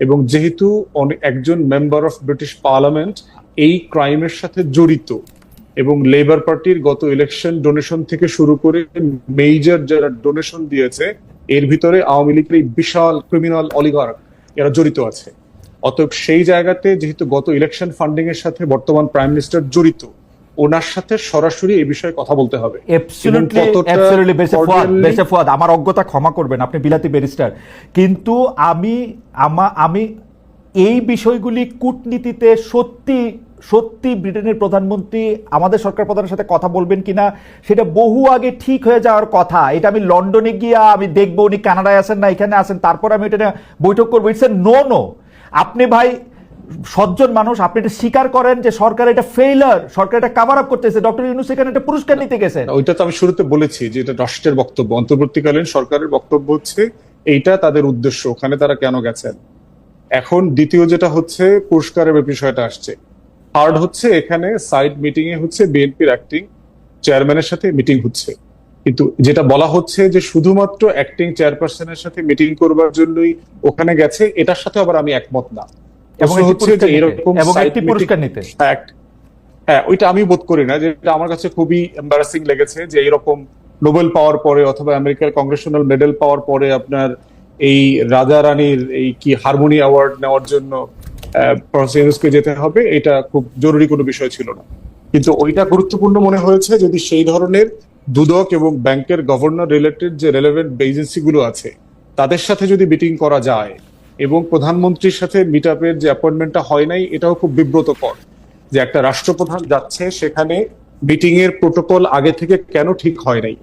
এবং যেহেতু একজন মেম্বার অফ ব্রিটিশ পার্লামেন্ট এই ক্রাইমের সাথে জড়িত, এবং লেবার পার্টির গত ইলেকশন ডোনেশন থেকে শুরু করে মেজর যারা ডোনেশন দিয়েছে এর ভিতরে আওয়ামী লীগের এই বিশাল ক্রিমিনাল অলিগার্ক এরা জড়িত আছে। অতএব সেই জায়গাতে যেহেতু গত ইলেকশন ফান্ডিং এর সাথে বর্তমান প্রাইম মিনিস্টার জড়িত, ওনার সাথে সরাসরি এই বিষয়ে কথা বলতে হবে। আমার অজ্ঞতা ক্ষমা করবেন, আপনি বিলাতি ব্যারিস্টার, কিন্তু আমি এই বিষয়গুলি কূটনীতিতে সত্যি সত্যি ব্রিটেনের প্রধানমন্ত্রী আমাদের সরকার প্রধানের সাথে কথা বলবেন কিনা সেটা বহু আগে ঠিক হয়ে যাওয়ার কথা। এটা আমি লন্ডনে গিয়ে আমি দেখবো উনি কানাডায় আছেন না এখানে আছেন, তারপর আমি এটা বৈঠক করবো। It's a no. আপনি ভাই সজ্জন মানুষ, আপনি এটা স্বীকার করেন যে সরকার এটা ফেইলার, সরকার এটা কভার আপ করতেছে। ডক্টর ইউনূস এখানে একটা পুরস্কার নিতে গেছেন। ওইটা তো আমি শুরুতে বলেছি যে এটা রাষ্ট্রের বক্তব্য, অন্তর্বর্তীকালীন সরকারের বক্তব্য হচ্ছে এইটা তাদের উদ্দেশ্য, ওখানে তারা কেন গেছেন। এখন দ্বিতীয় যেটা হচ্ছে পুরস্কারের বিষয়টা আসছে। থার্ড হচ্ছে এখানে সাইড মিটিং এ হচ্ছে বিএনপির অ্যাক্টিং চেয়ারম্যানের সাথে মিটিং হচ্ছে, কিন্তু যেটা বলা হচ্ছে যে শুধুমাত্র অ্যাক্টিং চেয়ারপারসনের সাথে মিটিং করবার জন্যই ওখানে গেছে, এটার সাথে আবার আমি একমত না। হ্যাঁ, ওইটা আমি বোধ করি না, যেটা আমার কাছে খুবই এম্বারাসিং লেগেছে যে এরকম নোবেল পাওয়ার পরে অথবা আমেরিকার কংগ্রেশনাল মেডেল পাওয়ার পরে আপনার এই রাজা রানীর এই কি হারমোনি অ্যাওয়ার্ড নেওয়ার জন্য প্রফেসর যেতে হবে, এটা খুব জরুরি কোনো বিষয় ছিল না। কিন্তু ওইটা গুরুত্বপূর্ণ মনে হয়েছে যদি সেই ধরনের দুদক এবং ব্যাংকের গভর্নর রিলেটেড যে রেলেভেন্ট এজেন্সি গুলো আছে তাদের সাথে যদি মিটিং করা যায়, এবং প্রধানমন্ত্রীর সাথে মিট আপের যে অ্যাপয়েন্টমেন্টটা হয় নাই, এটাও খুব বিব্রতকর যে একটা রাষ্ট্রপ্রধান যাচ্ছে সেখানে মিটিং এর প্রোটোকল আগে থেকে কেন ঠিক হয় নাই।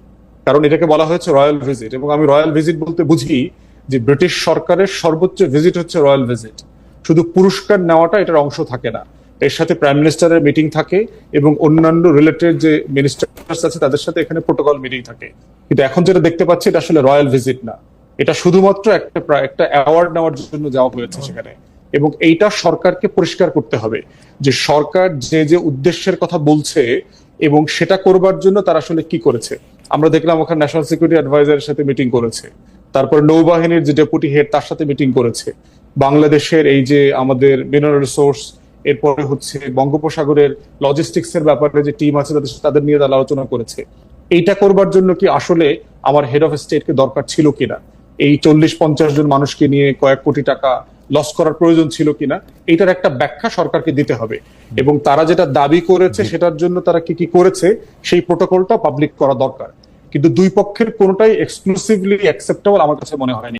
কারণ এটাকে বলা হয়েছে রয়্যাল ভিজিট, এবং আমি রয়্যাল ভিজিট বলতে বুঝি যে ব্রিটিশ সরকারের সর্বোচ্চ ভিজিট হচ্ছে রয়্যাল ভিজিট। শুধু পুরস্কার নেওয়াটা এটার অংশ থাকে না, এর সাথে প্রাইম মিনিস্টারের মিটিং থাকে এবং অন্যান্য রিলেটেড যে মিনিস্টার আছে তাদের সাথে এখানে প্রোটোকল মিটিং থাকে। কিন্তু এখন যেটা দেখতে পাচ্ছি এটা আসলে রয়্যাল ভিজিট না, এটা শুধুমাত্র একটা অ্যাওয়ার্ড নেওয়ার জন্য যাওয়া হয়েছে সেখানে। এবং এইটা সরকারকে পরিষ্কার করতে হবে যে সরকার যে যে উদ্দেশ্যের কথা বলছে এবং সেটা করবার জন্য তারা আসলে কি করেছে। আমরা দেখলাম ওখানে ন্যাশনাল সিকিউরিটি অ্যাডভাইজারের সাথে মিটিং করেছে, তারপর নৌবাহিনীর যে ডেপুটি হেড তার সাথে মিটিং করেছে, বাংলাদেশের এই যে আমাদের মিনারেল রিসোর্স, এরপরে হচ্ছে বঙ্গোপসাগরের লজিস্টিক্স এর ব্যাপারে যে টিম আছে তাদের নিয়ে তারা আলোচনা করেছে। এইটা করবার জন্য কি আসলে আমার হেড অফ স্টেটকে দরকার ছিল কিনা, এই 40-50 জন মানুষকে নিয়ে কয়েক কোটি টাকা লস করার প্রয়োজন ছিল কিনা, এইটার একটা ব্যাখ্যা সরকারকে দিতে হবে। এবং তারা যেটা দাবি করেছে সেটার জন্য তারা কি কি করেছে সেই প্রোটোকলটা পাবলিক করা দরকার। কিন্তু দুই পক্ষের কোনোটাই এক্সক্লুসিভলি অ্যাকসেপ্টেবল আমার কাছে মনে হয়নি।